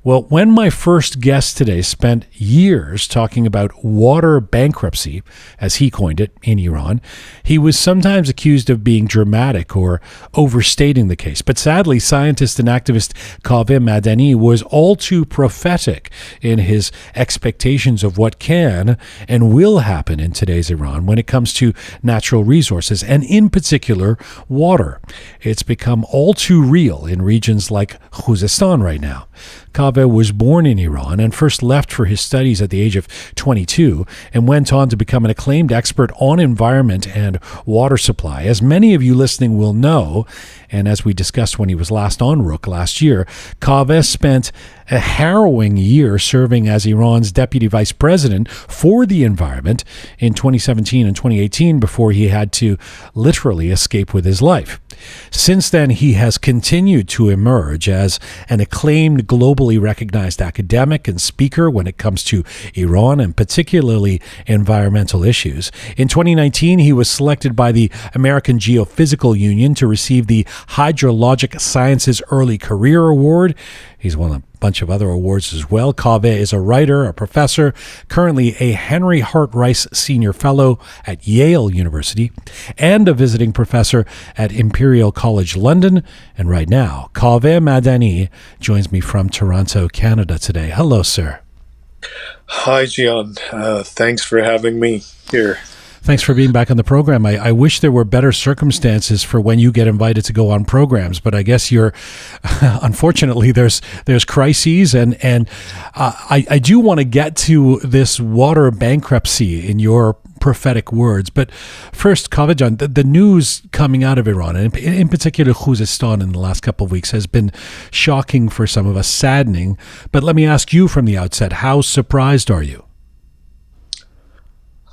Well, when my first guest today spent years talking about water bankruptcy, as he coined it, in Iran, he was sometimes accused of being dramatic or overstating the case. But sadly, scientist and activist Kaveh Madani was all too prophetic in his expectations of what can and will happen in today's Iran when it comes to natural resources, and in particular, water. It's become all too real in regions like Khuzestan right now. Kaveh was born in Iran and first left for his studies at the age of 22 and went on to become an acclaimed expert on environment and water supply. As many of you listening will know, and as we discussed when he was last on Roqe last year, Kaveh spent a harrowing year serving as Iran's deputy vice president for the environment in 2017 and 2018 before he had to literally escape with his life. Since then, he has continued to emerge as an acclaimed, globally recognized academic and speaker when it comes to Iran and particularly environmental issues. In 2019, he was selected by the American Geophysical Union to receive the Hydrologic Sciences Early Career Award. He's won a bunch of other awards as well. Kaveh is a writer, a professor, currently a Henry Hart Rice Senior Fellow at Yale University, and a visiting professor at Imperial College London. And right now, Kaveh Madani joins me from Toronto, Canada today. Hello, sir. Hi, Gian. Thanks for having me here. Thanks for being back on the program. I wish there were better circumstances for when you get invited to go on programs, but I guess unfortunately, there's crises, and I do want to get to this water bankruptcy in your prophetic words. But first, Kaveh, the news coming out of Iran, and in particular Khuzestan in the last couple of weeks, has been shocking for some of us, saddening. But let me ask you from the outset, how surprised are you?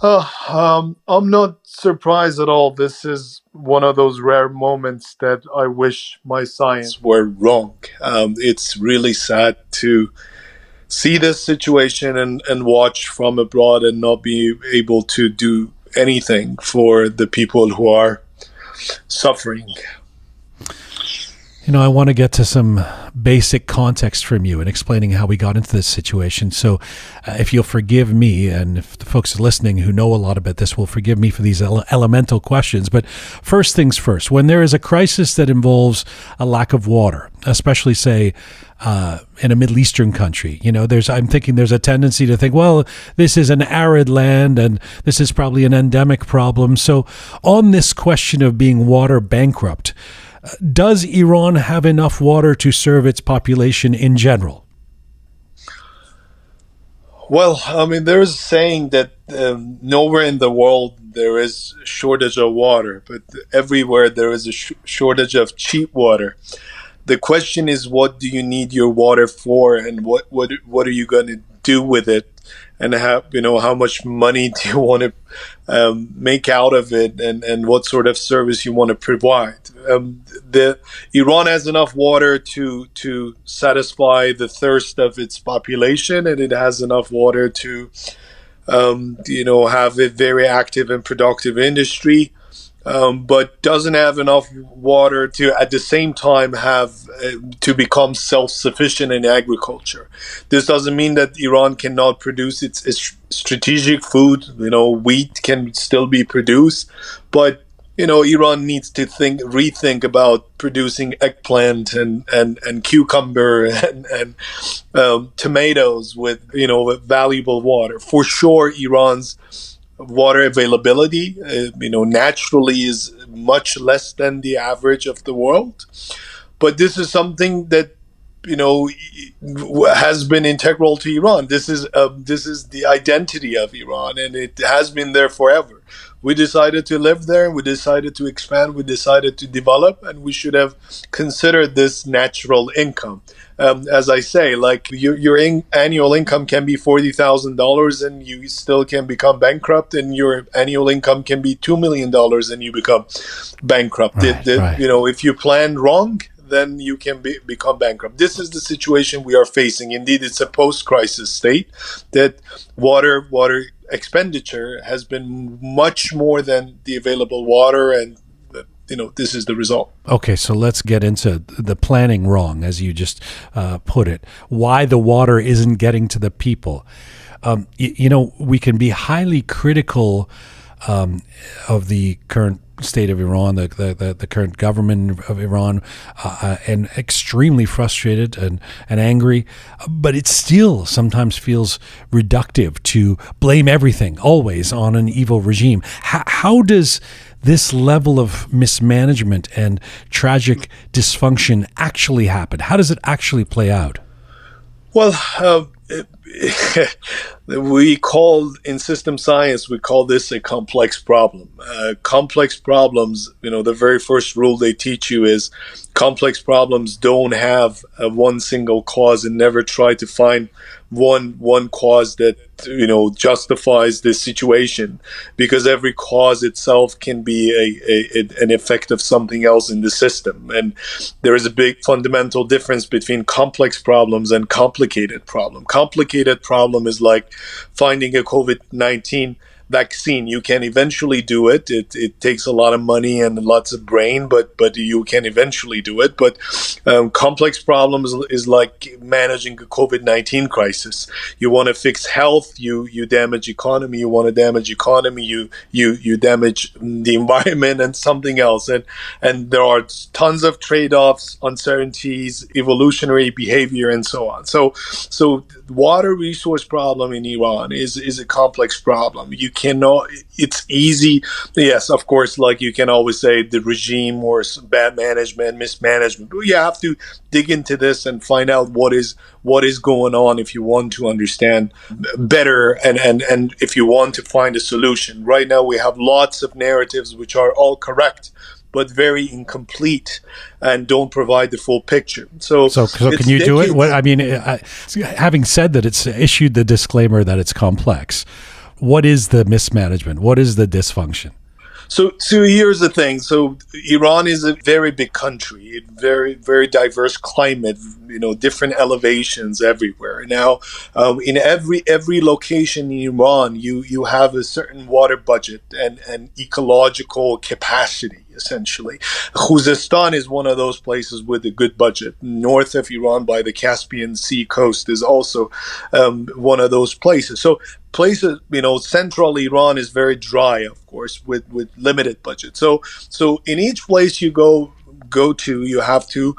I'm not surprised at all. This is one of those rare moments that I wish my science were wrong. It's really sad to see this situation and watch from abroad and not be able to do anything for the people who are suffering. You know, I want to get to some basic context from you in explaining how we got into this situation. So if you'll forgive me, and if the folks listening who know a lot about this will forgive me for these elemental questions. But first things first, when there is a crisis that involves a lack of water, especially, say, in a Middle Eastern country, you know, I'm thinking there's a tendency to think, well, this is an arid land and this is probably an endemic problem. So on this question of being water bankrupt, does Iran have enough water to serve its population in general? Well, I mean, there's a saying that nowhere in the world there is a shortage of water, but everywhere there is a shortage of cheap water. The question is, what do you need your water for, and what are you going to do with it, and how much money do you want to make out of it, and what sort of service you want to provide. Iran has enough water to satisfy the thirst of its population, and it has enough water to have a very active and productive industry. But doesn't have enough water to, at the same time, have to become self-sufficient in agriculture. This doesn't mean that Iran cannot produce its strategic food. Wheat can still be produced, but Iran needs to rethink about producing eggplant and cucumber and tomatoes with valuable water. For sure, Iran's water availability, naturally is much less than the average of the world. But this is something that, has been integral to Iran. This is the identity of Iran, and it has been there forever. We decided to live there, we decided to expand, we decided to develop, and we should have considered this natural income. As I say, like your annual income can be $40,000 and you still can become bankrupt, and your annual income can be $2 million and you become bankrupt. Right. If you plan wrong, then you can become bankrupt. This is the situation we are facing. Indeed, it's a post-crisis state that water expenditure has been much more than the available water, and this is the result. Okay, so let's get into the planning wrong, as you just put it. Why the water isn't getting to the people. We can be highly critical of the current state of Iran, the current government of Iran, and extremely frustrated and angry. But it still sometimes feels reductive to blame everything always on an evil regime. How does this level of mismanagement and tragic dysfunction actually happen? How does it actually play out? Well, in system science, we call this a complex problem. Complex problems, the very first rule they teach you is complex problems don't have one single cause, and never try to find one cause that justifies this situation, because every cause itself can be an effect of something else in the system. And there is a big fundamental difference between complex problems and complicated problem. Complicated problem is like finding a COVID-19 vaccine. You can eventually do it. It takes a lot of money and lots of brain, but you can eventually do it. But complex problems is like managing a COVID-19 crisis. You want to fix health, you damage economy. You want to damage economy, you damage the environment and something else. And there are tons of trade-offs, uncertainties, evolutionary behavior, and so on. So water resource problem in Iran is a complex problem. You cannot, it's easy. Yes, of course, like you can always say the regime or bad management, mismanagement, but you have to dig into this and find out what is going on if you want to understand better and if you want to find a solution. Right now we have lots of narratives which are all correct, but very incomplete and don't provide the full picture. So can you do it? Having said that, it's issued the disclaimer that it's complex. What is the mismanagement? What is the dysfunction? So here's the thing. So Iran is a very big country, very, very diverse climate, different elevations everywhere. Now, in every location in Iran, you have a certain water budget and ecological capacity, essentially. Khuzestan is one of those places with a good budget. North of Iran by the Caspian Sea coast is also one of those places. So places, central Iran is very dry, of course, with limited budget. So in each place you go to, you have to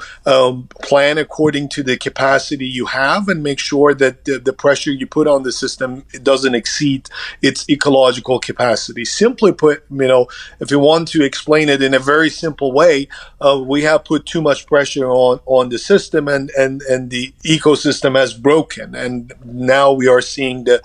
plan according to the capacity you have and make sure that the pressure you put on the system, it doesn't exceed its ecological capacity. Simply put, if you want to explain it in a very simple way, we have put too much pressure on the system and the ecosystem has broken, and now we are seeing the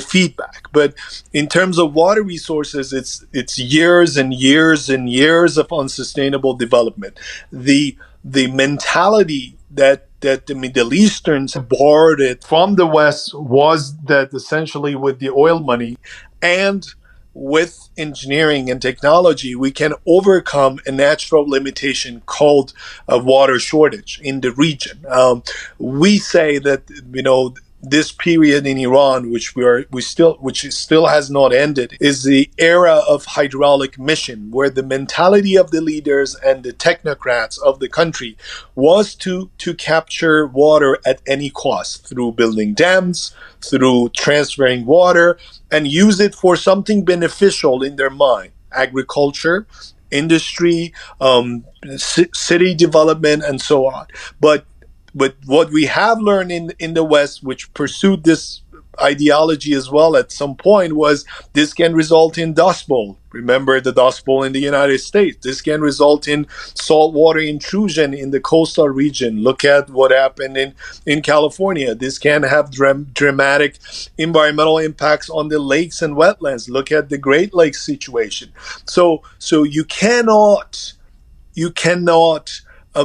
feedback. But in terms of water resources, it's years and years and years of unsustainable development. The mentality that the Middle Easterns borrowed it from the West was that essentially with the oil money and with engineering and technology, we can overcome a natural limitation called a water shortage in the region. We say that, this period in Iran, which still has not ended, is the era of hydraulic mission, where the mentality of the leaders and the technocrats of the country was to capture water at any cost through building dams, through transferring water, and use it for something beneficial in their mind: agriculture, industry, city development, and so on. But what we have learned in the West, which pursued this ideology as well at some point, was this can result in Dust Bowl. Remember the Dust Bowl in the United States. This can result in saltwater intrusion in the coastal region. Look at what happened in California. This can have dramatic environmental impacts on the lakes and wetlands. Look at the Great Lakes situation. So you cannot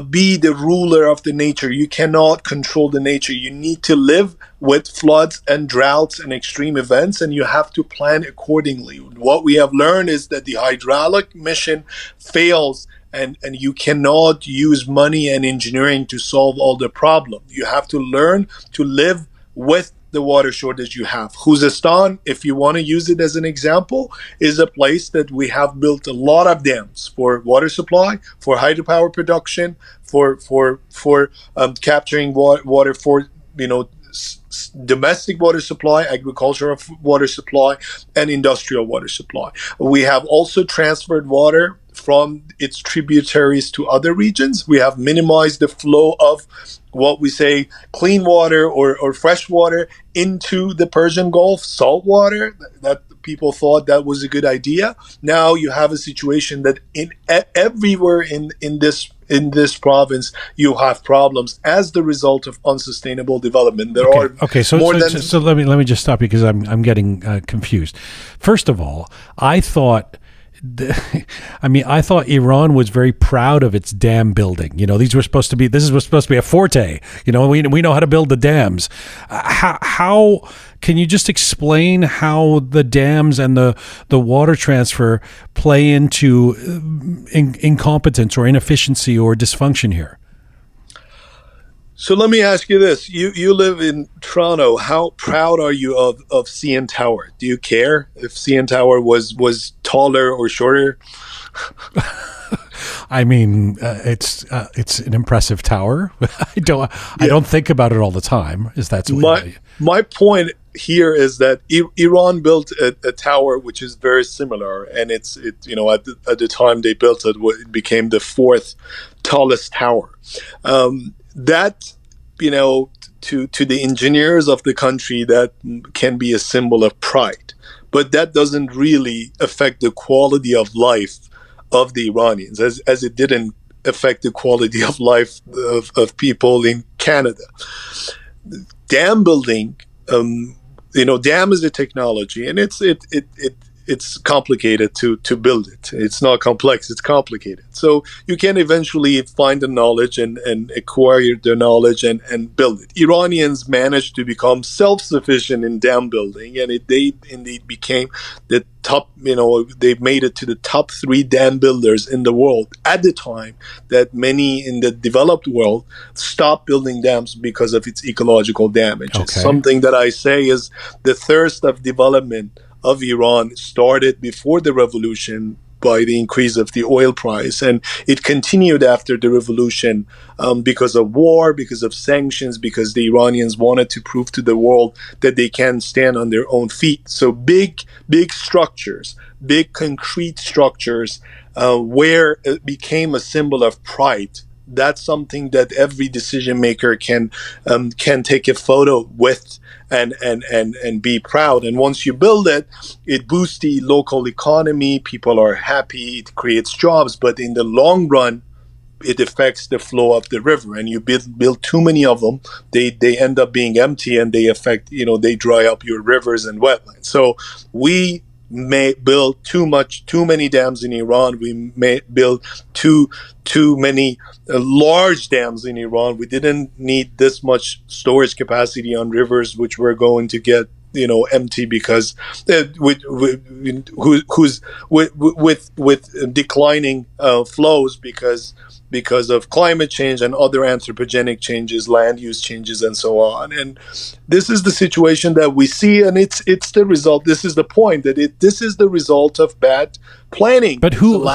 be the ruler of the nature. You cannot control the nature. You need to live with floods and droughts and extreme events, and you have to plan accordingly. What we have learned is that the hydraulic mission fails, and you cannot use money and engineering to solve all the problem. You have to learn to live with the water shortage you have. Khuzestan, if you want to use it as an example, is a place that we have built a lot of dams for water supply, for hydropower production, for capturing water for domestic water supply, agricultural water supply, and industrial water supply. We have also transferred water from its tributaries to other regions. We have minimized the flow of what we say clean water or fresh water into the Persian Gulf, salt water, that people thought that was a good idea. Now you have a situation that everywhere in this province you have problems as the result of unsustainable development. There are so let me just stop you because I'm getting confused. First of all, I thought Iran was very proud of its dam building. This was supposed to be a forte. We know how to build the dams. How can you just explain how the dams and the water transfer play into incompetence or inefficiency or dysfunction here? So let me ask you this. You live in Toronto. How proud are you of CN Tower? Do you care if CN Tower was taller or shorter? I mean, it's an impressive tower. I don't think about it all the time. My point here is that Iran built a tower which is very similar, and at the time they built it, it became the fourth tallest tower. That, to the engineers of the country, that can be a symbol of pride. But that doesn't really affect the quality of life of the Iranians, as it didn't affect the quality of life of people in Canada. Dam building, dam is a technology, and it's complicated to build it. It's not complex, it's complicated. So you can eventually find the knowledge and acquire the knowledge and build it. Iranians managed to become self-sufficient in dam building, and they indeed became the top, they made it to the top 3 dam builders in the world at the time that many in the developed world stopped building dams because of its ecological damage. Okay. Something that I say is the thirst of development of Iran started before the revolution by the increase of the oil price, and it continued after the revolution because of war, because of sanctions, because the Iranians wanted to prove to the world that they can stand on their own feet. So big structures, big concrete structures, where it became a symbol of pride. That's something that every decision maker can take a photo with and be proud. And once you build it, it boosts the local economy. People are happy. It creates jobs. But in the long run, it affects the flow of the river. And you build too many of them, they end up being empty, and they affect, they dry up your rivers and wetlands. So we may build too many dams in Iran. We may build too many large dams in Iran. We didn't need this much storage capacity on rivers, which we're going to get empty because with declining flows because of climate change and other anthropogenic changes, land use changes, and so on. And this is the situation that we see, and it's the result. This is the point that this is the result of bad planning. But who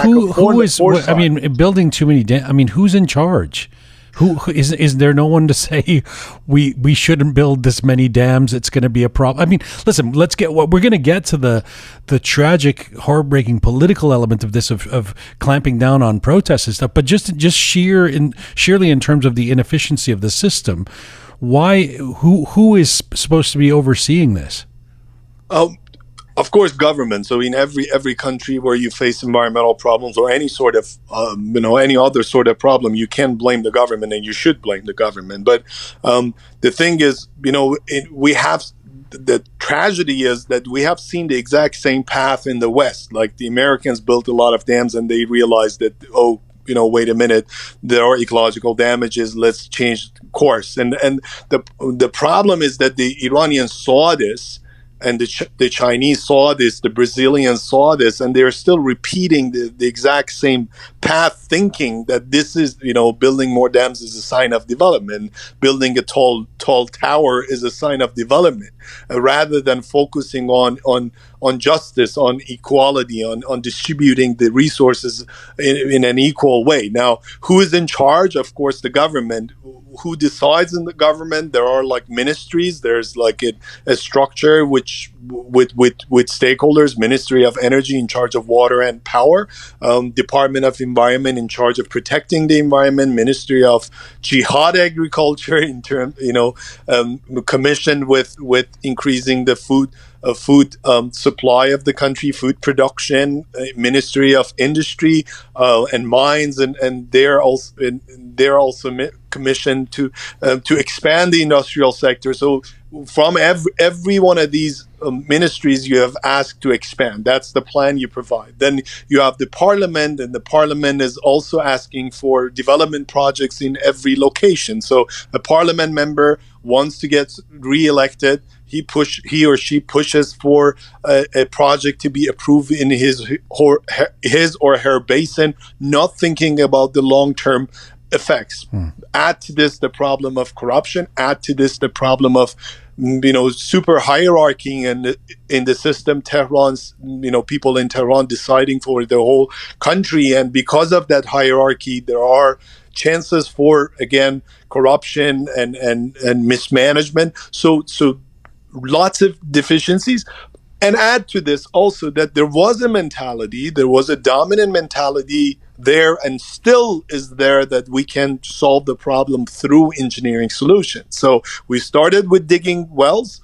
is? I mean, building too many dams. I mean, who's in charge? Who is there? No one to say we shouldn't build this many dams. It's going to be a problem. I mean, listen. We're going to get to the tragic, heartbreaking political element of this of clamping down on protests and stuff. But just sheerly in terms of the inefficiency of the system, who is supposed to be overseeing this? Of course, government. So in every country where you face environmental problems or any sort of, any other sort of problem, you can blame the government, and you should blame the government. But the thing is, we have the tragedy is that we have seen the exact same path in the West. Like the Americans built a lot of dams, and they realized that, wait a minute, there are ecological damages. Let's change course. And the problem is that the Iranians saw this. And the Chinese saw this, the Brazilians saw this, and they're still repeating the exact same path thinking that this is, building more dams is a sign of development, building a tall tower is a sign of development, rather than focusing on justice, on equality, on distributing the resources in an equal way. Now, who is in charge? Of course, the government. Who decides in the government? There are like ministries. There's like a structure which with stakeholders. Ministry of Energy in charge of water and power. Department of Environment in charge of protecting the environment. Ministry of Jihad Agriculture in term, commissioned with increasing the food supply of the country, food production. Ministry of Industry and Mines, and they're also commissioned to expand the industrial sector. So from every one of these ministries, you have asked to expand. That's the plan you provide. Then you have the parliament, and the parliament is also asking for development projects in every location. So a parliament member wants to get re-elected. He or she pushes for a project to be approved in his or her basin, not thinking about the long-term effects. Add to this the problem of corruption. Add to this the problem of super hierarchy in the system. Tehran's people in Tehran deciding for the whole country, and because of that hierarchy, there are chances for, again, corruption and mismanagement. So lots of deficiencies. And add to this also that there was a dominant mentality there, and still is there, that we can solve the problem through engineering solutions. So we started with digging wells,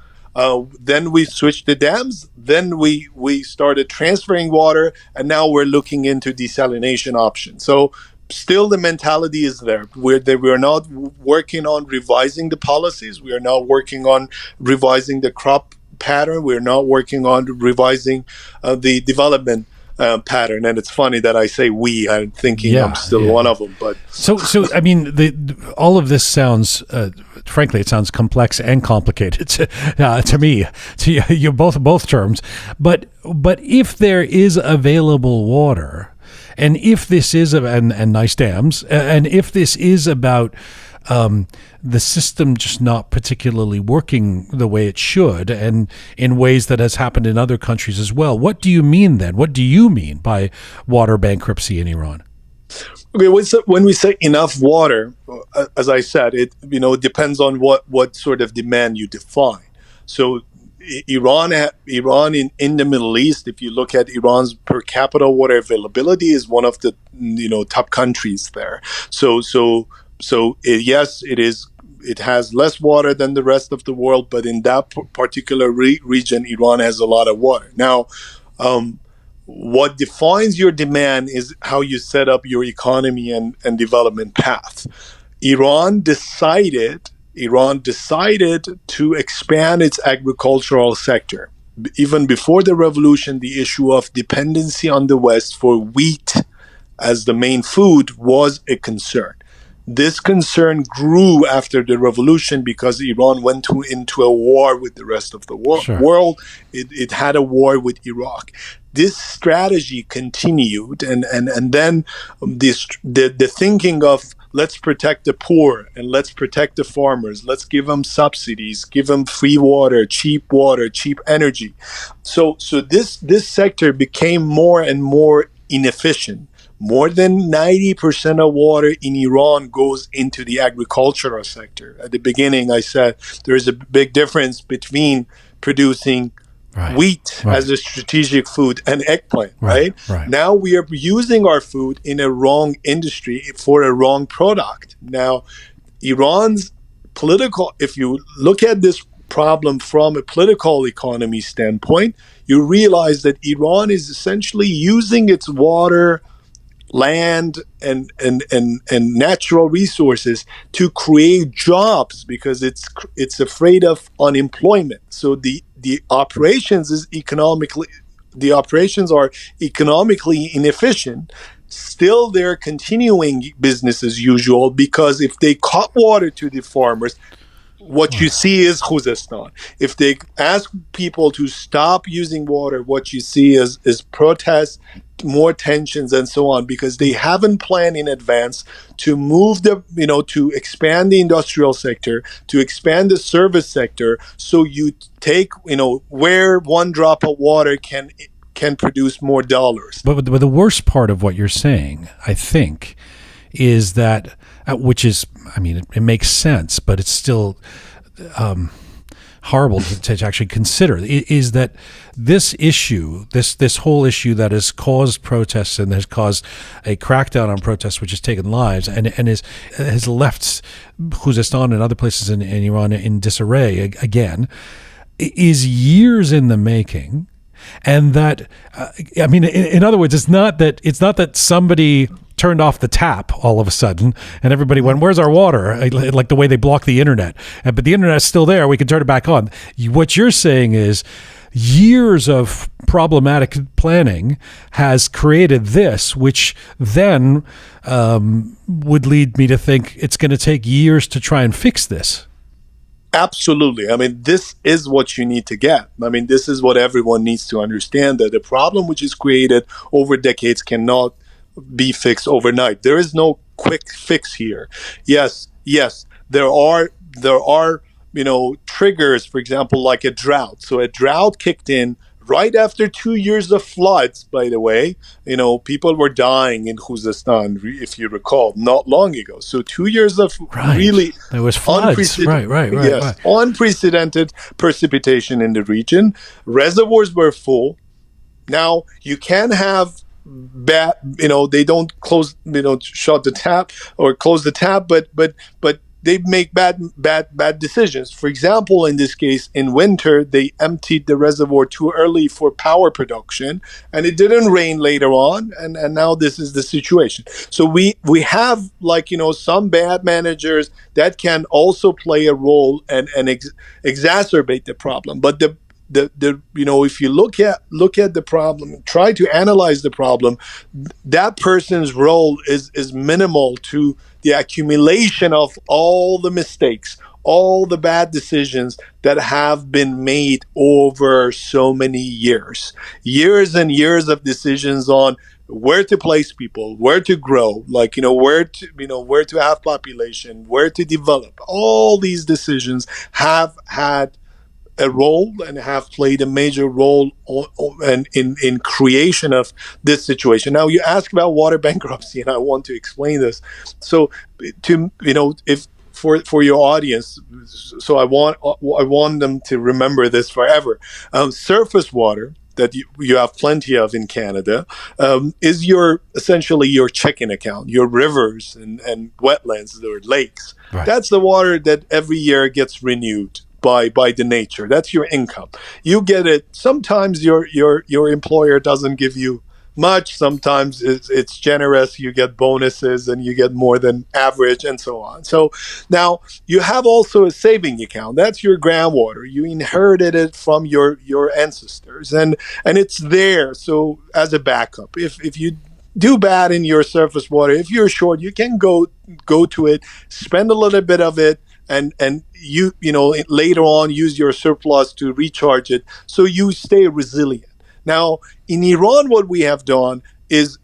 then we switched to dams, then we started transferring water, and now we're looking into desalination options. So still the mentality is there. We're not working on revising the policies. We are not working on revising the crop pattern. We're not working on revising the development pattern. And it's funny that I say we. I'm thinking I'm still one of them. But so I mean, all of this sounds, frankly, it sounds complex and complicated to me. To you both terms. But if there is available water, and if this is and nice dams, and if this is about the system just not particularly working the way it should, and in ways that has happened in other countries as well, what do you mean then? What do you mean by water bankruptcy in Iran? Okay, when we say enough water, as I said, it depends on what sort of demand you define. So Iran in the Middle East, if you look at Iran's per capita water availability, is one of the top countries there. Yes, it is. It has less water than the rest of the world, but in that particular region, Iran has a lot of water. Now, what defines your demand is how you set up your economy and development path. Iran decided to expand its agricultural sector. Even before the revolution, the issue of dependency on the West for wheat as the main food was a concern. This concern grew after the revolution because Iran went into a war with the rest of the world. It had a war with Iraq. This strategy continued, and then the thinking of let's protect the poor and let's protect the farmers. Let's give them subsidies, give them free water, cheap energy. So this sector became more and more inefficient. More than 90% of water in Iran goes into the agricultural sector. At the beginning, I said there is a big difference between producing wheat as a strategic food and eggplant, right? Now we are using our food in a wrong industry for a wrong product. Now, Iran's political, if you look at this problem from a political economy standpoint, you realize that Iran is essentially using its water, land, and natural resources to create jobs because it's afraid of unemployment. So the operations are economically inefficient. Still, they're continuing business as usual because if they cut water to the farmers, what you see is Khuzestan. If they ask people to stop using water, what you see is protests, more tensions and so on, because they haven't planned in advance to move to expand the industrial sector, to expand the service sector. So you take, where one drop of water can produce more dollars. But the worst part of what you're saying, I think, is that, which is, it makes sense, but it's still horrible to actually consider, is that this issue, this whole issue that has caused protests and has caused a crackdown on protests, which has taken lives and has left Khuzestan and other places in Iran in disarray again, is years in the making. And that, in other words, it's not that somebody turned off the tap all of a sudden and everybody went, where's our water? Like the way they block the internet. But the internet's still there. We can turn it back on. What you're saying is years of problematic planning has created this, which then would lead me to think it's going to take years to try and fix this. Absolutely. This is what you need to get. This is what everyone needs to understand, that the problem which is created over decades cannot be fixed overnight. There is no quick fix here. Yes, there are triggers, for example, like a drought. So a drought kicked in right after 2 years of floods, by the way. People were dying in Khuzestan, if you recall, not long ago. So 2 years of really there was floods. Unprecedented precipitation in the region. Reservoirs were full. Now you can have bad, they don't shut the tap or close the tap, but they make bad decisions. For example, in this case, in winter, they emptied the reservoir too early for power production, and it didn't rain later on, and now this is the situation. So we have some bad managers that can also play a role and exacerbate the problem. But if you look at the problem, try to analyze the problem, that person's role is minimal to the accumulation of all the mistakes, all the bad decisions that have been made over so many years and years of decisions on where to place people, where to grow, where to have population, where to develop. All these decisions have had a role and have played a major role in creation of this situation. Now, you ask about water bankruptcy, and I want to explain this. So, if for your audience, so I want them to remember this forever. Surface water that you have plenty of in Canada is essentially your checking account, your rivers and wetlands or lakes. Right. That's the water that every year gets renewed by the nature. That's your income. You get it. Sometimes your employer doesn't give you much. Sometimes it's generous. You get bonuses and you get more than average and so on. So now you have also a saving account. That's your groundwater. You inherited it from your ancestors, and it's there. So as a backup, if you do bad in your surface water, if you're short, you can go to it, spend a little bit of it, and you later on use your surplus to recharge it, so you stay resilient. Now, in Iran, what we have done is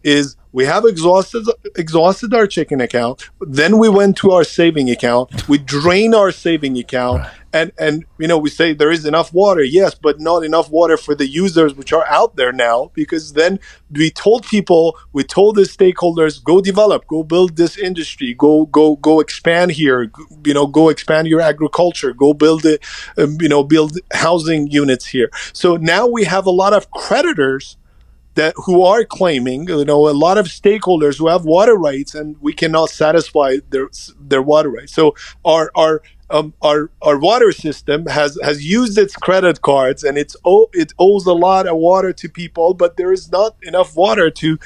we have exhausted our checking account. Then we went to our saving account. We drain our saving account, right. and we say there is enough water, yes, but not enough water for the users which are out there now. Because then we told the stakeholders, go develop, go build this industry, go expand here, go expand your agriculture, go build it, build housing units here. So now we have a lot of creditors who are claiming, a lot of stakeholders who have water rights, and we cannot satisfy their water rights. So our water system has used its credit cards, and it owes a lot of water to people, but there is not enough water to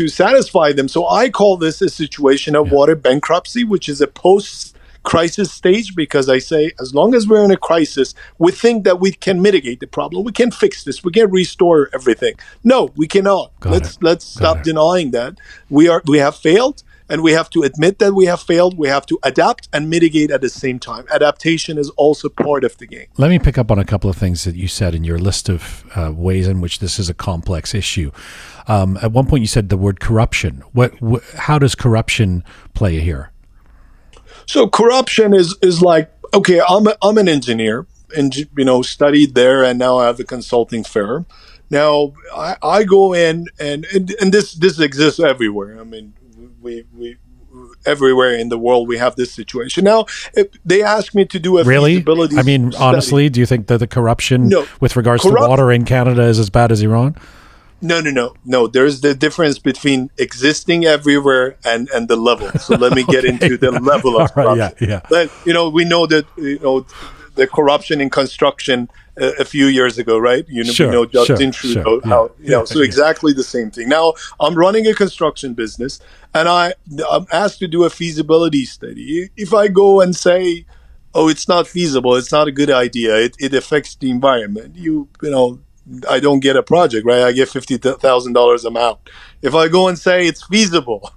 satisfy them. So I call this a situation of water bankruptcy, which is a post-crisis stage, because I say, as long as we're in a crisis, we think that we can mitigate the problem, we can fix this, we can restore everything. No, we cannot. Let's stop denying that. We have failed, and we have to admit that we have failed. We have to adapt and mitigate at the same time. Adaptation is also part of the game. Let me pick up on a couple of things that you said in your list of ways in which this is a complex issue. At one point, you said the word corruption. How does corruption play here? So corruption is like, okay, I'm an engineer, and studied there, and now I have a consulting firm. Now I go in, and this exists everywhere. I mean, we everywhere in the world we have this situation. Now, if they ask me to do a feasibility study. I mean, honestly, do you think that the corruption with regards to water in Canada is as bad as Iran? No. There's the difference between existing everywhere and the level. So let me get into the level of corruption. Yeah. But we know that the corruption in construction a few years ago, right? Sure, we know Justin Trudeau. So exactly the same thing. Now I'm running a construction business, and I'm asked to do a feasibility study. If I go and say, "Oh, it's not feasible. It's not a good idea. It affects the environment," I don't get a project, right? I get $50,000 amount. If I go and say it's feasible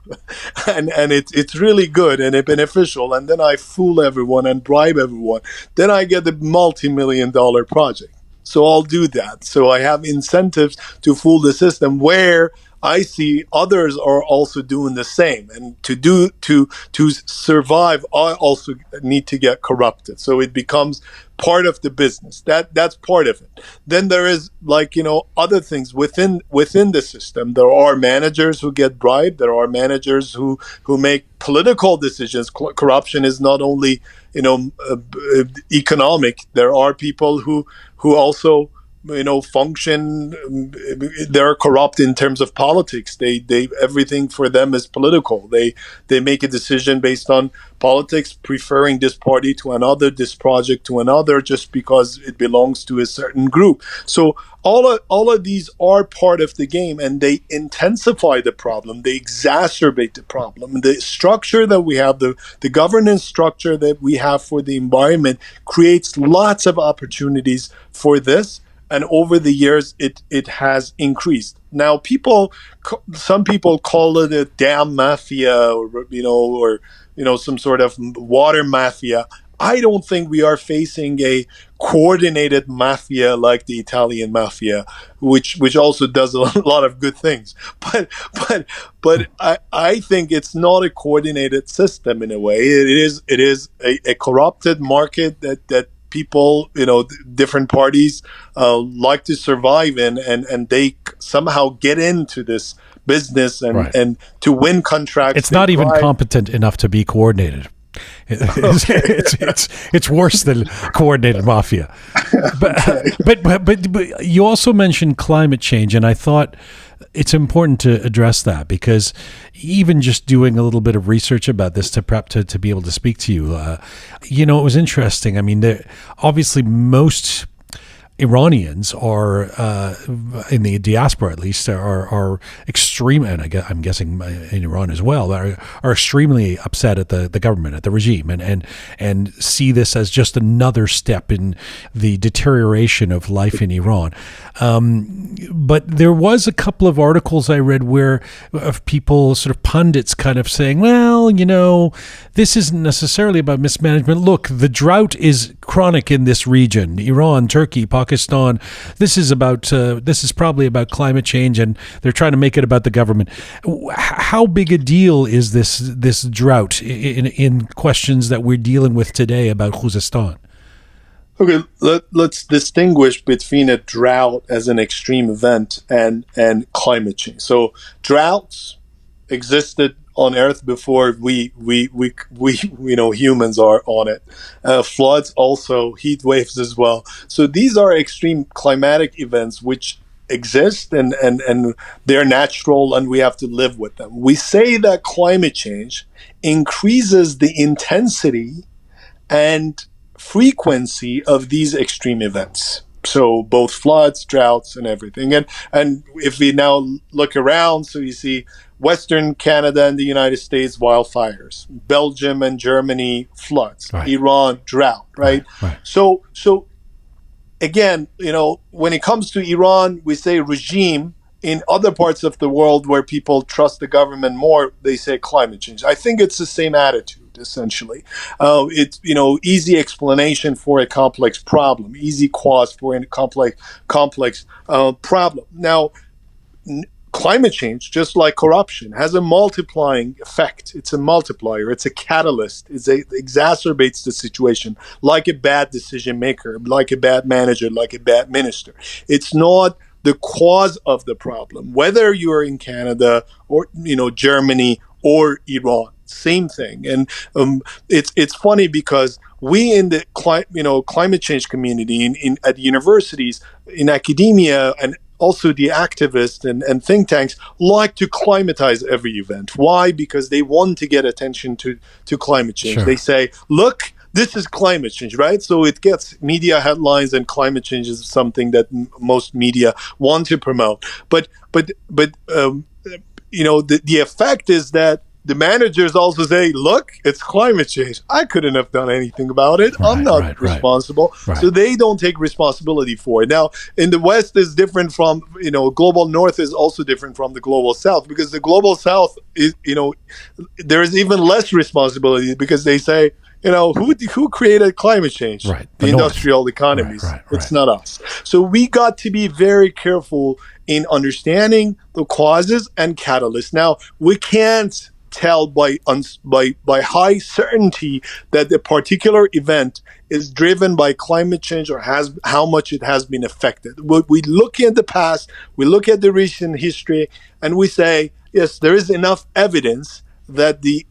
and it's really good and beneficial, and then I fool everyone and bribe everyone, then I get a multi-million-dollar project. So I'll do that. So I have incentives to fool the system where I see others are also doing the same. And to survive, I also need to get corrupted. So it becomes part of the business. That's part of it. Then there is other things within the system. There are managers who get bribed. There are managers who make political decisions. Corruption is not only economic. There are people who also function. They're corrupt in terms of politics. They everything for them is political. They make a decision based on politics, preferring this party to another, this project to another, just because it belongs to a certain group. So all of these are part of the game, and they intensify the problem. They exacerbate the problem. The structure that we have, the governance structure that we have for the environment, creates lots of opportunities for this. And over the years, it has increased. Now, some people call it a dam mafia, or some sort of water mafia. I don't think we are facing a coordinated mafia like the Italian mafia, which also does a lot of good things. But I think it's not a coordinated system in a way. It is a corrupted market that people, different parties like to survive in, and they somehow get into this business and to win contracts. It's not even competent enough to be coordinated. It's worse than coordinated mafia. But you also mentioned climate change, and I thought it's important to address that, because even just doing a little bit of research about this to prep to be able to speak to you, it was interesting. I mean, obviously most Iranians are, in the diaspora at least, are extreme, and I'm guessing in Iran as well, are extremely upset at the government, at the regime, and see this as just another step in the deterioration of life in Iran. But there was a couple of articles I read of people, sort of pundits, kind of saying, well, this isn't necessarily about mismanagement. Look, the drought is chronic in this region, Iran, Turkey, Pakistan. This is probably about climate change, and they're trying to make it about the government. How big a deal is this drought in questions that we're dealing with today about Khuzestan? Okay, let's distinguish between a drought as an extreme event and climate change. So droughts existed on Earth before we humans are on it. Floods also, heat waves as well. So these are extreme climatic events which exist and they're natural, and we have to live with them. We say that climate change increases the intensity and frequency of these extreme events. So both floods, droughts, and everything. And if we now look around, so you see Western Canada and the United States, wildfires. Belgium and Germany, floods. Right. Iran, drought, right? Right. So again, when it comes to Iran, we say regime, in other parts of the world where people trust the government more, they say climate change. I think it's the same attitude, essentially. It's, easy explanation for a complex problem, easy cause for a complex problem. Now, climate change, just like corruption, has a multiplying effect. It's a multiplier. It's a catalyst. It exacerbates the situation, like a bad decision maker, like a bad manager, like a bad minister. It's not the cause of the problem. Whether you're in Canada or Germany or Iran, same thing. And it's funny because we in the climate change community in at universities, in academia, and also the activists and think tanks like to climatize every event. Why? Because they want to get attention to climate change. Sure. They say, look, this is climate change, right? So it gets media headlines, and climate change is something that most media want to promote. But the effect is that the managers also say, look, it's climate change. I couldn't have done anything about it. I'm not responsible. Right. So they don't take responsibility for it. Now, in the West is different from, global North is also different from the global South, because the global South is, there is even less responsibility, because they say, who created climate change? Right. The industrial economies. Right. It's not us. So we got to be very careful in understanding the causes and catalysts. Now, we can't tell by high certainty that the particular event is driven by climate change or how much it has been affected. We look at the past, we look at the recent history, and we say, yes, there is enough evidence that the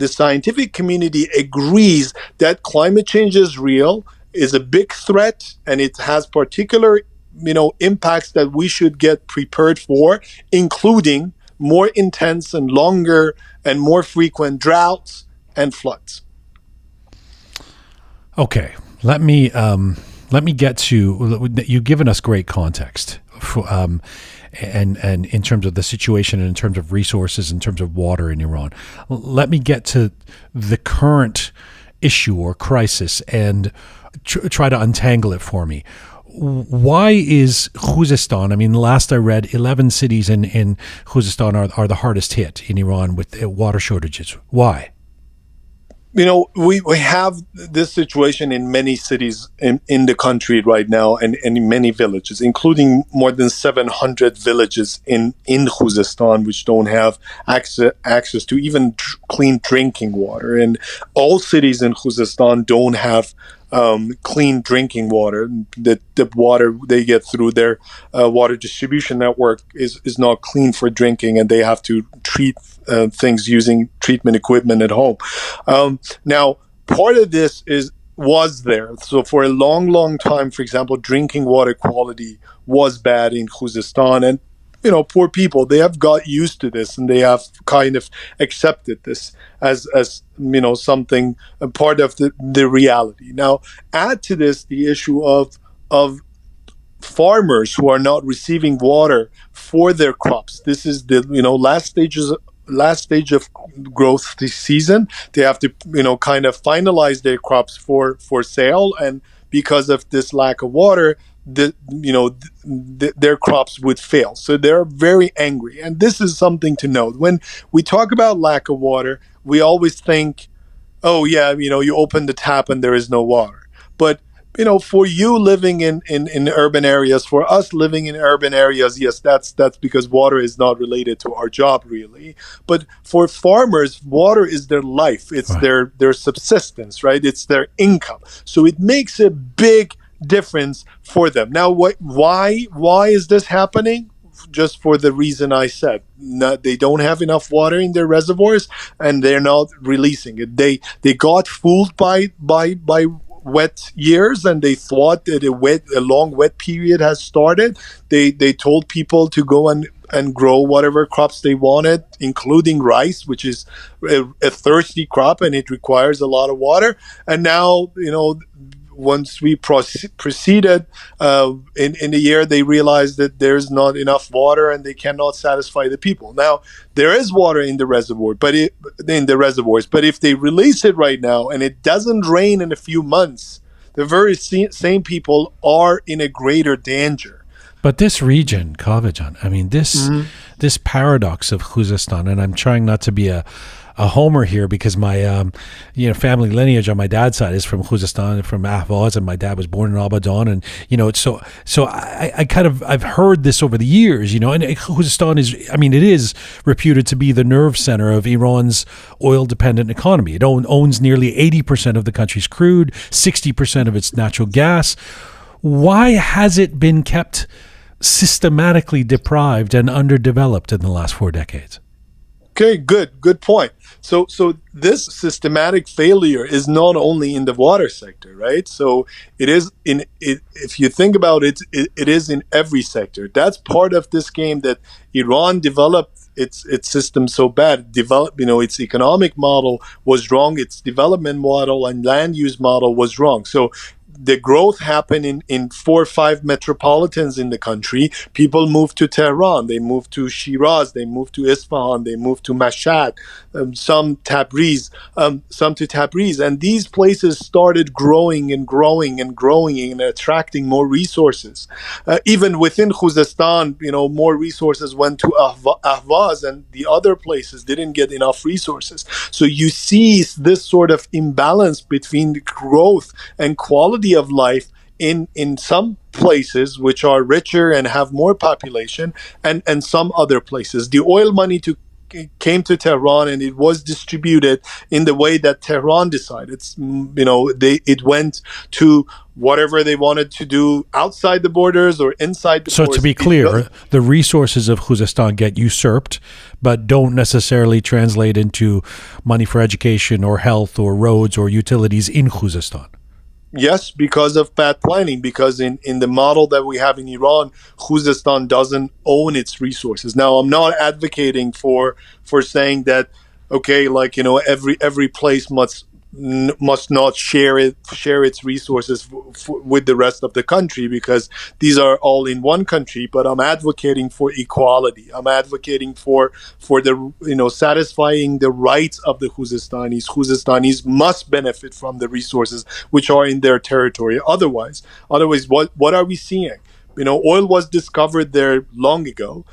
scientific community agrees that climate change is real, is a big threat, and it has particular impacts that we should get prepared for, including more intense and longer and more frequent droughts and floods. Okay, let me get to, you've given us great context for, and in terms of the situation and in terms of resources, in terms of water in Iran. Let me get to the current issue or crisis and try to untangle it for me. Why is Khuzestan, last I read, 11 cities in Khuzestan are the hardest hit in Iran with water shortages. Why? We have this situation in many cities in the country right now, and in many villages, including more than 700 villages in Khuzestan, which don't have access to even clean drinking water. And all cities in Khuzestan don't have clean drinking water. The water they get through their water distribution network is not clean for drinking, and they have to treat things using treatment equipment at home. Now, part of this was there. So for a long time, for example, drinking water quality was bad in Khuzestan, and poor people, they have got used to this, and they have kind of accepted this as something, a part of the reality. Now, add to this the issue of farmers who are not receiving water for their crops. This is the last stage of growth this season. They have to kind of finalize their crops for sale, and because of this lack of water, their crops would fail. So they're very angry. And this is something to note. When we talk about lack of water, we always think, oh yeah, you open the tap and there is no water. But for you living in urban areas, for us living in urban areas, yes, that's because water is not related to our job, really. But for farmers, water is their life. It's right. their subsistence, right? It's their income. So it makes a big difference for them. Now, why is this happening? Just for the reason I said. They don't have enough water in their reservoirs, and they're not releasing it. They got fooled by wet years, and they thought that a long wet period has started. They told people to go and grow whatever crops they wanted, including rice, which is a thirsty crop, and it requires a lot of water. And now, once we proceeded in the year, they realized that there's not enough water and they cannot satisfy the people. Now, there is water in the reservoir, but if they release it right now and it doesn't rain in a few months, the very same people are in a greater danger. But this region, Kaveh, I mean, this paradox of Khuzestan, and I'm trying not to be a homer here because my family lineage on my dad's side is from Khuzestan, from Ahvaz, and my dad was born in Abadan, and I've heard this over the years, and Khuzestan it is reputed to be the nerve center of Iran's oil-dependent economy. It owns nearly 80% of the country's crude, 60% of its natural gas. Why has it been kept systematically deprived and underdeveloped in the last 4 decades? Okay, good point. So this systematic failure is not only in the water sector, right? So it is if you think about it, it is in every sector. That's part of this game that Iran developed its system so bad. Its economic model was wrong. Its development model and land use model was wrong. So the growth happened in 4 or 5 metropolitans in the country. People moved to Tehran, they moved to Shiraz, they moved to Isfahan, they moved to Mashhad, some to Tabriz. And these places started growing and growing and growing and attracting more resources. Even within Khuzestan, more resources went to Ahvaz, and the other places didn't get enough resources. So you see this sort of imbalance between growth and quality of life in some places which are richer and have more population, and some other places. The oil money came to Tehran, and it was distributed in the way that Tehran decided. It went to whatever they wanted to do outside the borders or inside the borders. So to be clear, the resources of Khuzestan get usurped, but don't necessarily translate into money for education or health or roads or utilities in Khuzestan. Yes, because of bad planning, because in the model that we have in Iran, Khuzestan doesn't own its resources. Now, I'm not advocating for saying that, okay, every place must not share its resources with the rest of the country, because these are all in one country. But I'm advocating for equality. I'm advocating for the satisfying the rights of the Khuzestanis. Khuzestanis must benefit from the resources which are in their territory. Otherwise, what are we seeing? Oil was discovered there long ago.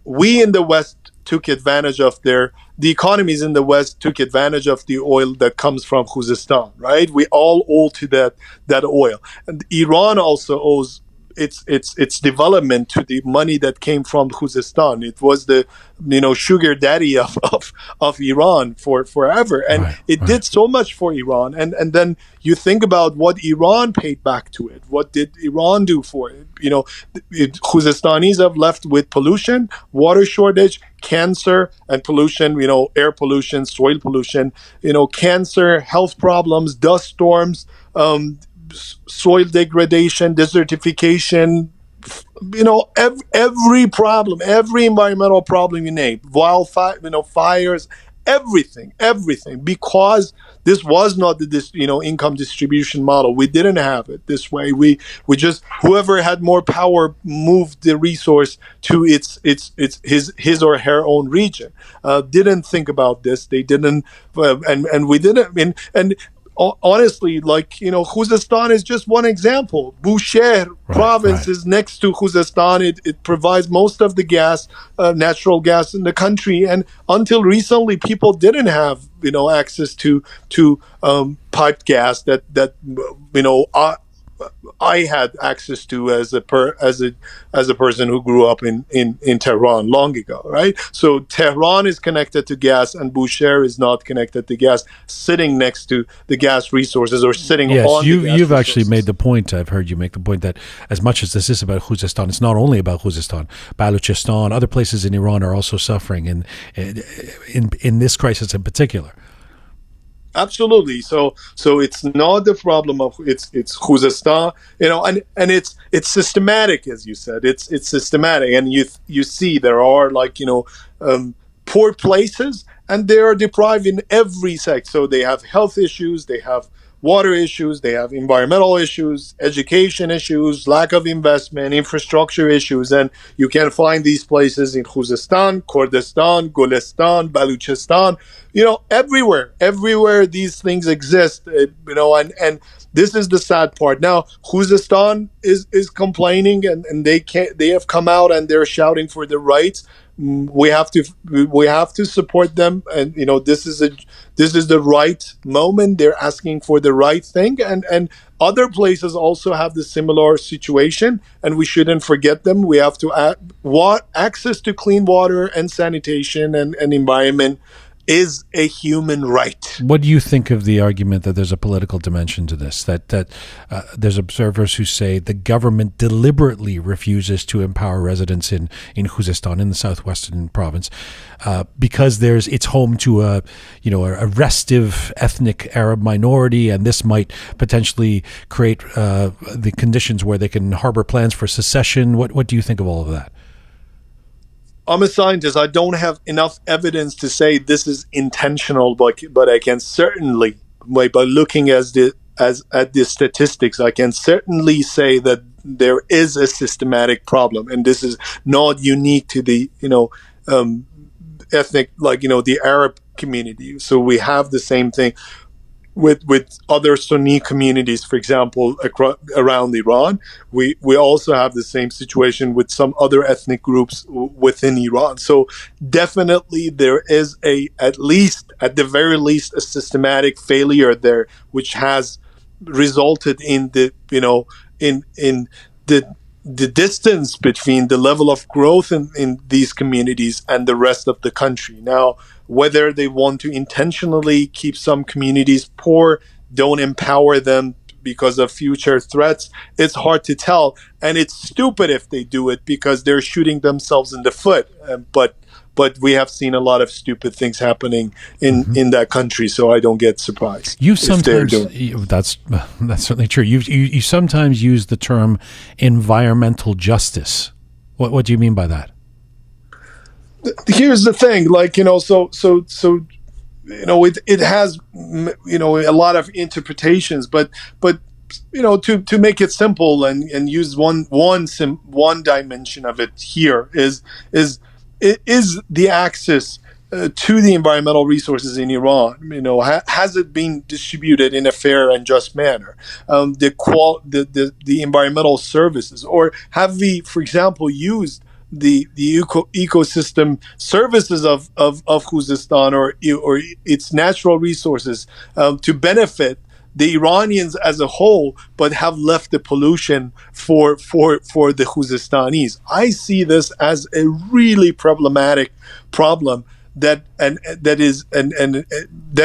We in the West took advantage of the economies in the West took advantage of the oil that comes from Khuzestan, right? We all owe to that oil. And Iran also owes its development to the money that came from Khuzestan. It was the sugar daddy of Iran for forever, and it did so much for Iran. And then you think about what Iran paid back to it. What did Iran do for it? Khuzestanis have left with pollution, water shortage, cancer, and pollution. Air pollution, soil pollution. Cancer, health problems, dust storms. Soil degradation, desertification, every problem, every environmental problem you name, wildfire, fires, everything, because this was not the income distribution model. We didn't have it this way. We just, whoever had more power moved the resource to his or her own region. Didn't think about this. They didn't, and we didn't. And honestly, Khuzestan is just one example. Bushehr province is next to Khuzestan. It provides most of the gas, natural gas in the country. And until recently, people didn't have, access to piped gas that I had access to as a person who grew up in Tehran long ago, right? So Tehran is connected to gas, and Bushehr is not connected to gas, sitting next to the gas resources or sitting on the gas resources. You've actually made the point, I've heard you make the point, that as much as this is about Khuzestan, it's not only about Khuzestan. Baluchistan, other places in Iran are also suffering in this crisis in particular. Absolutely. So it's not the problem of it's Khuzestan, and it's systematic, as you said. It's systematic, and you see there are poor places, and they are deprived in every sector. So they have health issues, they have water issues, they have environmental issues, education issues, lack of investment, infrastructure issues, and you can find these places in Khuzestan, Kurdistan, Golestan, Baluchistan. everywhere these things exist, and this is the sad part. Now, Khuzestan is complaining, and they have come out and they're shouting for their rights. We have to support them, and this is the right moment. They're asking for the right thing, and other places also have the similar situation, and we shouldn't forget them. We have to access to clean water and sanitation and environment is a human right. What do you think of the argument that there's a political dimension to this? That there's observers who say the government deliberately refuses to empower residents in Khuzestan, in the southwestern province, because it's home to a restive ethnic Arab minority, and this might potentially create the conditions where they can harbor plans for secession. What do you think of all of that? I'm a scientist. I don't have enough evidence to say this is intentional, but I can certainly, by looking at the statistics, I can certainly say that there is a systematic problem, and this is not unique to the ethnic, the Arab community. So we have the same thing with other Sunni communities, for example, around Iran. We also have the same situation with some other ethnic groups within Iran. So definitely there is at the very least, a systematic failure there, which has resulted in the distance between the level of growth in these communities and the rest of the country. Now, whether they want to intentionally keep some communities poor, don't empower them because of future threats, it's hard to tell. And it's stupid if they do it, because they're shooting themselves in the foot. But we have seen a lot of stupid things happening in that country, so I don't get surprised. That's certainly true. You sometimes use the term environmental justice. What do you mean by that? Here's the thing, it has a lot of interpretations, but to make it simple and use one dimension of it here is the access to the environmental resources in Iran. Has it been distributed in a fair and just manner? The environmental services, or have we, for example, used the ecosystem services of Khuzestan or its natural resources to benefit the Iranians as a whole, but have left the pollution for the Khuzestanis? I see this as a really problematic problem that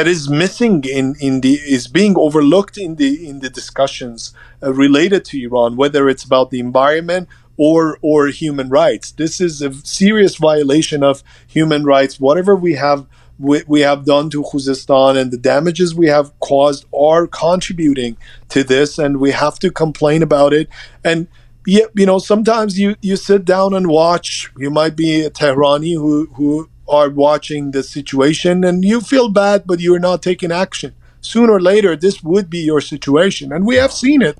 is missing is being overlooked in the discussions related to Iran, whether it's about the environment or human rights. This is a serious violation of human rights. Whatever we have done to Khuzestan and the damages we have caused are contributing to this, and we have to complain about it. And sometimes you sit down and watch. You might be a Tehrani who are watching the situation, and you feel bad, but you're not taking action. Sooner or later, this would be your situation. And we have seen it.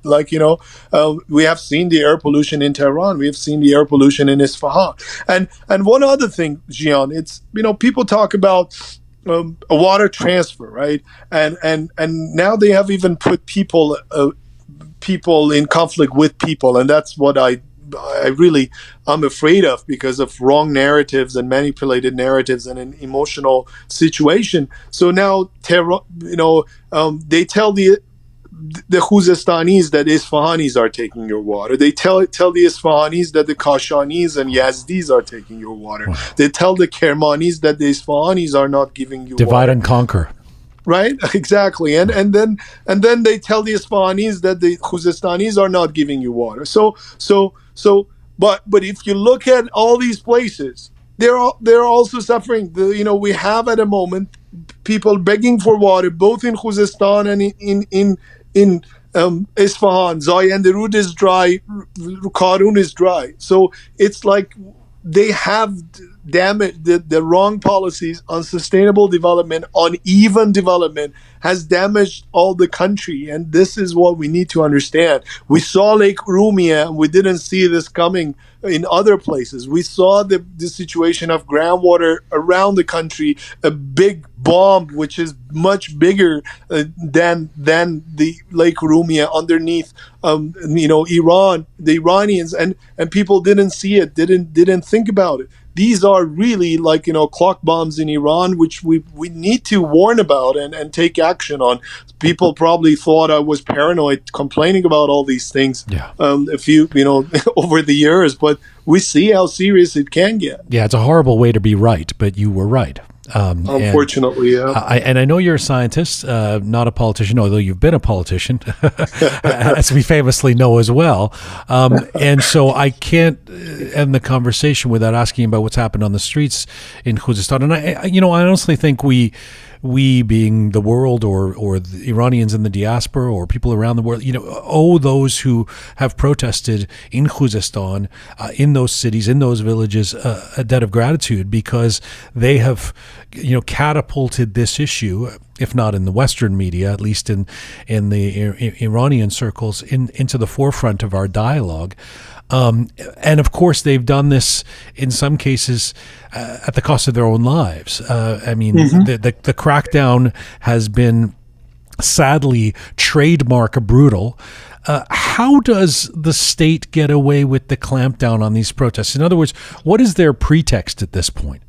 We have seen the air pollution in Tehran. We have seen the air pollution in Isfahan. And one other thing, Gian, it's, people talk about a water transfer, right? And now they have even put people in conflict with people. And that's what I'm afraid of, because of wrong narratives and manipulated narratives and an emotional situation. So now, they tell the Khuzestanis that Isfahanis are taking your water. They tell the Isfahanis that the Kashanis and Yazdis are taking your water. Wow. They tell the Kermanis that the Isfahanis are not giving you Divide water. and conquer. Right, exactly, and then they tell the Isfahanis that the Khuzestanis are not giving you water. But if you look at all these places, they're also suffering. We have at a moment people begging for water, both in Khuzestan and in Isfahan. Zayanderud is dry, Karun is dry. So it's like they have damage, the wrong policies, unsustainable development, uneven development has damaged all the country. And this is what we need to understand. We saw Lake Urumia, and we didn't see this coming in other places. We saw the situation of groundwater around the country, a big bomb, which is much bigger than the Lake Urumia underneath, Iran, the Iranians, and people didn't see it, didn't think about it. These are really clock bombs in Iran, which we need to warn about and take action on. People probably thought I was paranoid complaining about all these things a few, over the years, but we see how serious it can get. Yeah, it's a horrible way to be right, but you were right. Unfortunately, I know you're a scientist, not a politician, although you've been a politician, as we famously know as well. And so I can't end the conversation without asking about what's happened on the streets in Khuzestan. And I honestly think we being the world or the Iranians in the diaspora or people around the world, owe those who have protested in Khuzestan, in those cities, in those villages, a debt of gratitude, because they have, catapulted this issue, if not in the Western media, at least in the Iranian circles, into the forefront of our dialogue. And of course, they've done this in some cases at the cost of their own lives. The crackdown has been sadly trademark brutal. How does the state get away with the clampdown on these protests? In other words, what is their pretext at this point?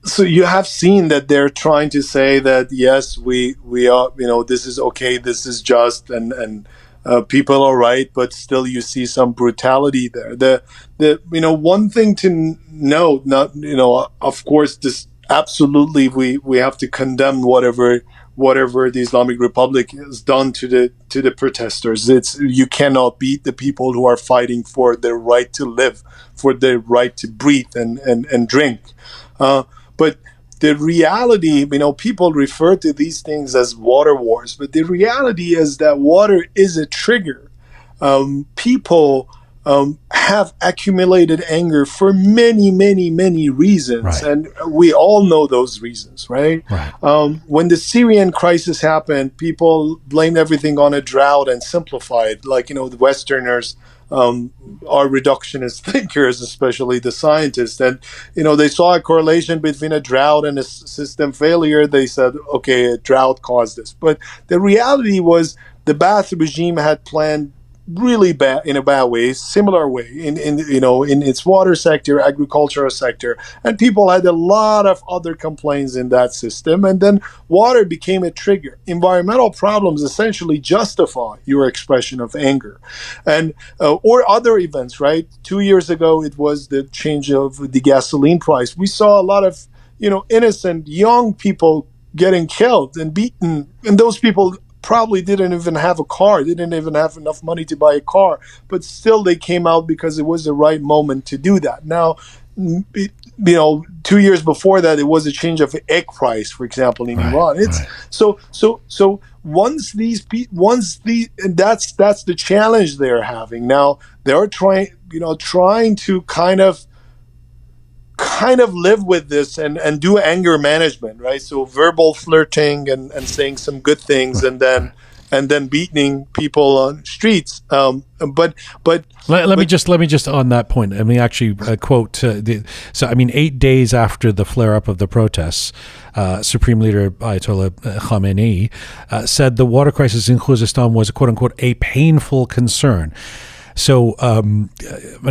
So you have seen that they're trying to say that, yes, we are, this is okay, this is just, and people are right, but still you see some brutality there. The one thing to note, of course, this absolutely we have to condemn whatever the Islamic Republic has done to the protesters. You cannot beat the people who are fighting for their right to live, for their right to breathe and drink. But the reality, people refer to these things as water wars, but the reality is that water is a trigger. People have accumulated anger for many, many, many reasons, right. And we all know those reasons, right? When the Syrian crisis happened, people blamed everything on a drought and simplified, the Westerners are reductionist thinkers, especially the scientists, and they saw a correlation between a drought and a system failure. They said, okay, a drought caused this, but the reality was the Ba'ath regime had planned really bad, in a bad way, similar way in its water sector, agricultural sector, and people had a lot of other complaints in that system, and then water became a trigger. Environmental problems essentially justify your expression of anger, and or other events. Right, 2 years ago it was the change of the gasoline price. We saw a lot of innocent young people getting killed and beaten, and those people probably didn't even have a car, didn't even have enough money to buy a car, but still they came out because it was the right moment to do that. Now, 2 years before that, it was a change of egg price, for example, in Iran. So once that's the challenge they're having. Now they're trying to kind of live with this and do anger management, right? So verbal flirting and saying some good things, and then beating people on streets. But let me just on that point. Let me actually quote. 8 days after the flare up of the protests, Supreme Leader Ayatollah Khamenei said the water crisis in Khuzestan was, quote unquote, a painful concern. So, in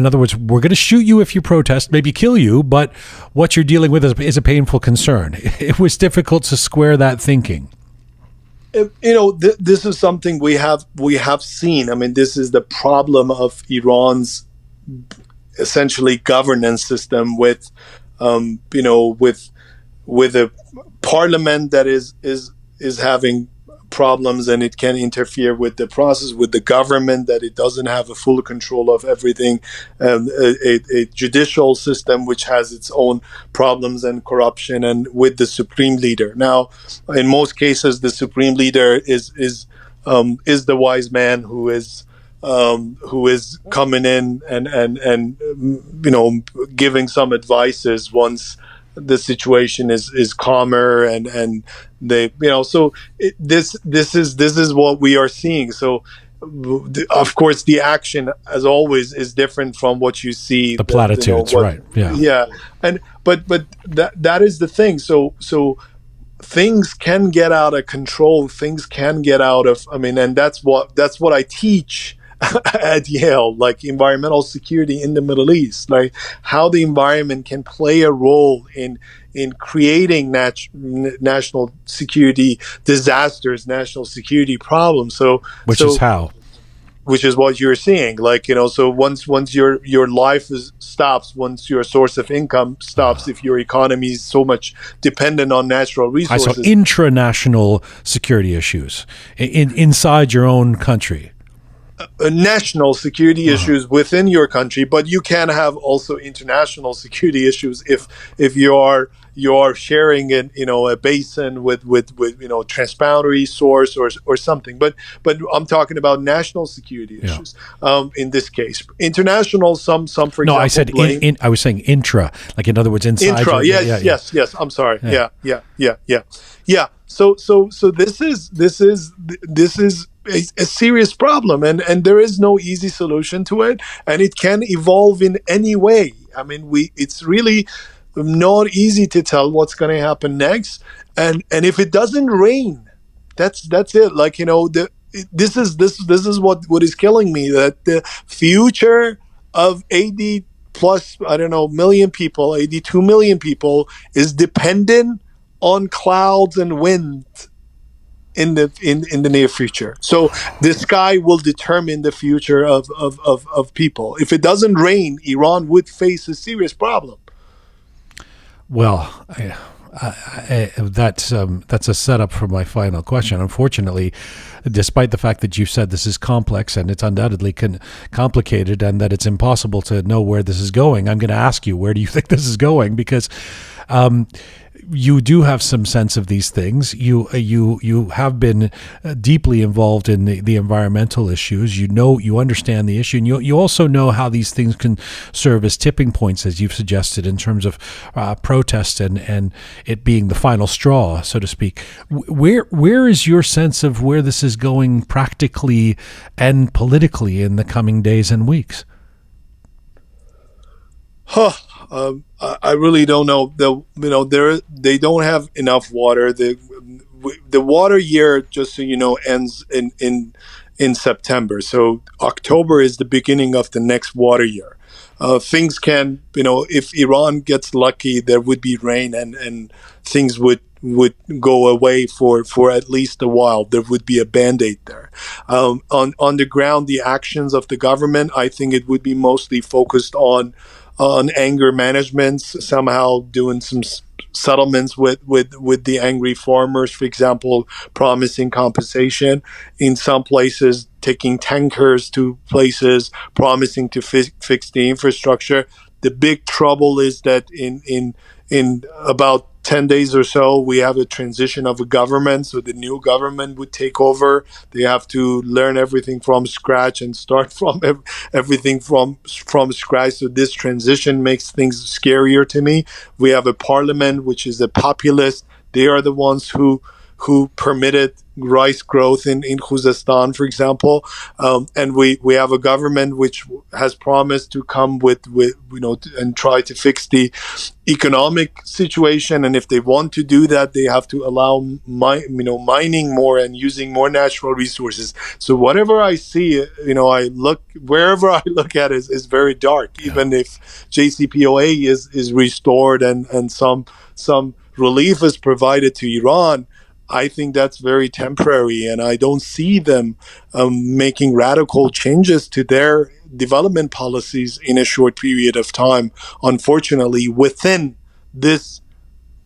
other words, we're going to shoot you if you protest, maybe kill you, but what you're dealing with is a painful concern. It was difficult to square that thinking. This is something we have seen. This is the problem of Iran's essentially governance system with a parliament that is having problems, and it can interfere with the process, with the government, that it doesn't have a full control of everything, a judicial system which has its own problems and corruption, and with the supreme leader. Now, in most cases, the supreme leader is the wise man who is who is coming in and giving some advices once the situation is calmer and they so this is what we are seeing. So of course the action, as always, is different from what you see, the platitudes, right? Yeah. And but that is the thing. So things can get out of control, things can get out of, and that's what I teach at Yale, like environmental security in the Middle East, like how the environment can play a role in creating national security disasters, national security problems. Which is how? Which is what you're seeing, so once your life stops, once your source of income stops, if your economy is so much dependent on natural resources. So intranational security issues inside your own country. National security issues within your country, but you can have also international security issues if you are sharing a basin with transboundary source or something. But I'm talking about national security issues. In this case, international, some for example. No, I said I was saying intra, like in other words, inside. Intra, yes. I'm sorry. Yeah. So this is a serious problem, and there is no easy solution to it, and it can evolve in any way. It's really not easy to tell what's going to happen next, and if it doesn't rain, that's it. This is what is killing me, that the future of 80 plus, I don't know, million people, 82 million people, is dependent on clouds and wind in the near future. So the sky will determine the future of people. If it doesn't rain, Iran would face a serious problem. Well, that's a setup for my final question. Unfortunately, despite the fact that you said this is complex and it's undoubtedly complicated and that it's impossible to know where this is going, I'm going to ask you, where do you think this is going? Because you do have some sense of these things. You have been deeply involved in the environmental issues. You understand the issue, and you also know how these things can serve as tipping points, as you've suggested, in terms of protest and it being the final straw, so to speak. Where is your sense of where this is going practically and politically in the coming days and weeks? I really don't know. They don't have enough water. The water year, just so you know, ends in September. So October is the beginning of the next water year. Things can, if Iran gets lucky, there would be rain and things would go away for at least a while. There would be a band-aid there. On the ground, the actions of the government, I think it would be mostly focused on anger management, somehow doing some settlements with the angry farmers, for example, promising compensation. In some places, taking tankers to places, promising to fix the infrastructure. The big trouble is that in about 10 days or so, we have a transition of a government. So the new government would take over. They have to learn everything from scratch and start from everything from scratch. So this transition makes things scarier to me. We have a parliament, which is a populist. They are the ones who permitted rice growth in Khuzestan, for example, and we have a government which has promised to come with and try to fix the economic situation. And if they want to do that, they have to allow mining more and using more natural resources. So whatever I see, wherever I look at is very dark. Yeah. Even if JCPOA is restored and some relief is provided to Iran, I think that's very temporary, and I don't see them making radical changes to their development policies in a short period of time, unfortunately, within this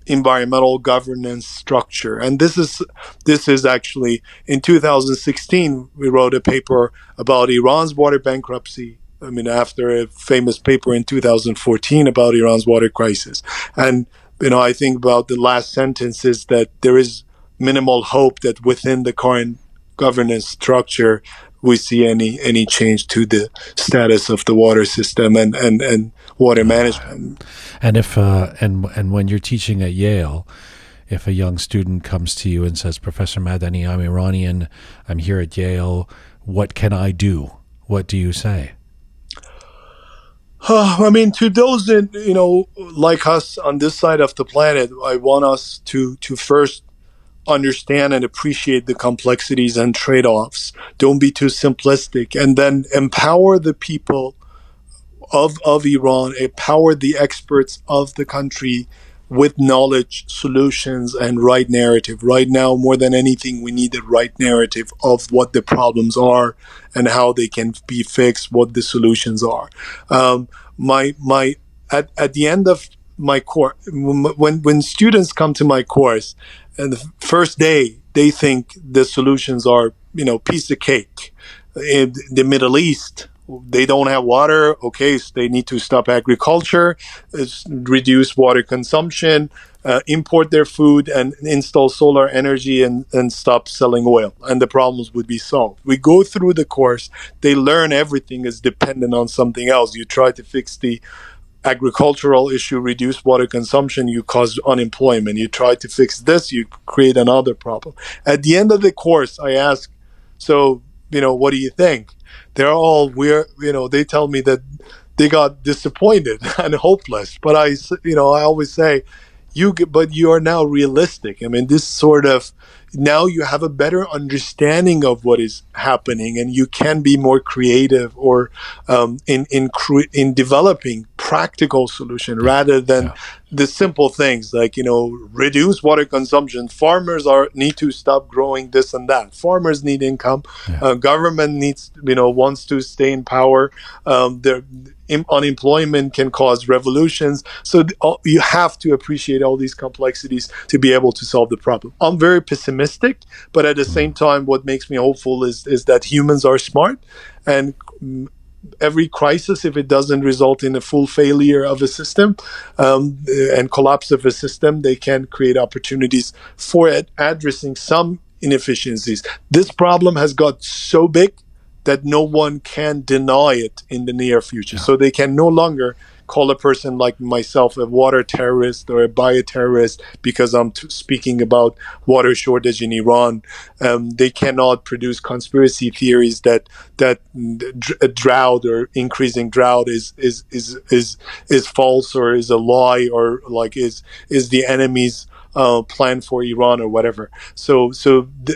environmental governance structure. And this is actually, in 2016, we wrote a paper about Iran's water bankruptcy, after a famous paper in 2014 about Iran's water crisis. And, I think about the last sentence is that there is minimal hope that within the current governance structure we see any change to the status of the water system and water management. And if and when you're teaching at Yale, if a young student comes to you and says, Professor Madani, I'm Iranian, I'm here at Yale, what can I do? What do you say? I mean, to those that, like us on this side of the planet, I want us to first understand and appreciate the complexities and trade-offs. Don't be too simplistic, and then empower the people of Iran, empower the experts of the country with knowledge, solutions, and right narrative. Right now, more than anything, we need the right narrative of what the problems are and how they can be fixed, what the solutions are. At the end of my course, when students come to my course, and the first day they think the solutions are, piece of cake. In the Middle East, they don't have water. Okay, so they need to stop agriculture, reduce water consumption, import their food, and install solar energy and stop selling oil. And the problems would be solved. We go through the course. They learn everything is dependent on something else. You try to fix the agricultural issue, reduce water consumption, you cause unemployment. You try to fix this, you create another problem. At the end of the course, I ask, so, what do you think? They're all weird, they tell me that they got disappointed and hopeless. But I always say, but you are now realistic. I mean, this sort of, now you have a better understanding of what is happening, and you can be more creative or in developing practical solution rather than the simple things like, reduce water consumption. Farmers need to stop growing this and that. Farmers need income. Government needs, wants to stay in power. Unemployment can cause revolutions. So you have to appreciate all these complexities to be able to solve the problem. I'm very pessimistic, but at the same time, what makes me hopeful is that humans are smart, and every crisis, if it doesn't result in a full failure of a system and collapse of a system, they can create opportunities for addressing some inefficiencies. This problem has got so big that no one can deny it in the near future. So they can no longer call a person like myself a water terrorist or a bioterrorist because I'm speaking about water shortage in Iran. They cannot produce conspiracy theories that a drought or increasing drought is false or is a lie or like is the enemy's plan for Iran or whatever. So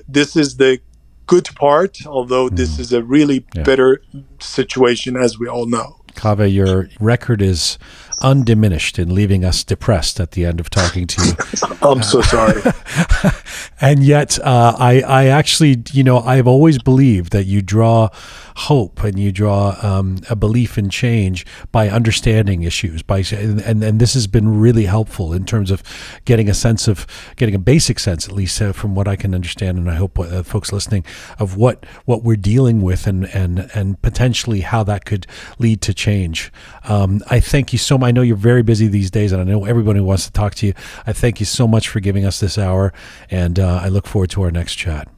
this is the good part, although this is a really bitter situation, as we all know. Kaveh, your record is undiminished in leaving us depressed at the end of talking to you. I'm so sorry. And yet, I actually, I've always believed that you draw hope and you draw a belief in change by understanding issues. And this has been really helpful in terms of getting a basic sense, at least from what I can understand, and I hope folks listening, of what we're dealing with and potentially how that could lead to change. I thank you so much. I know you're very busy these days, and I know everybody wants to talk to you. I thank you so much for giving us this hour, and I look forward to our next chat.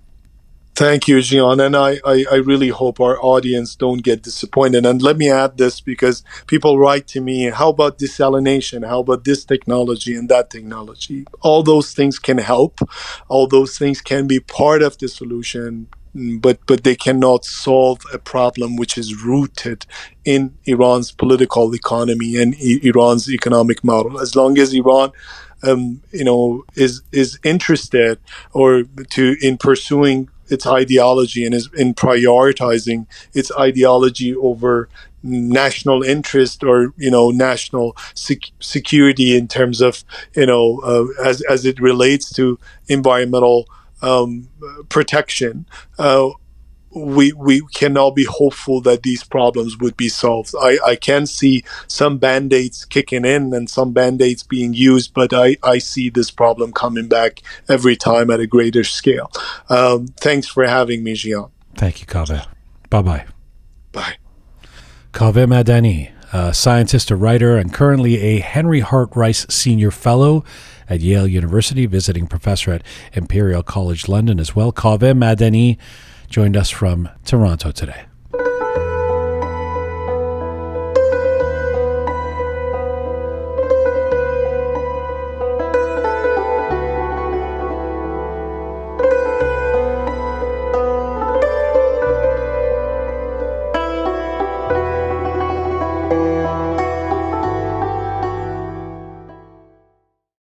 Thank you, Gian, and I really hope our audience don't get disappointed. And let me add this, because people write to me, how about desalination? How about this technology and that technology? All those things can help. All those things can be part of the solution, but they cannot solve a problem which is rooted in Iran's political economy and Iran's economic model. As long as Iran is interested in pursuing its ideology and is in prioritizing its ideology over national interest or national security in terms of as it relates to environmental protection, we cannot be hopeful that these problems would be solved. I can see some band-aids kicking in and some band-aids being used, but I see this problem coming back every time at a greater scale. Thanks for having me, Gian. Thank you, Kaveh. Bye-bye. Bye. Kaveh Madani, a scientist, a writer, and currently a Henry Hart Rice Senior Fellow at Yale University, visiting professor at Imperial College London as well. Kaveh Madani joined us from Toronto today.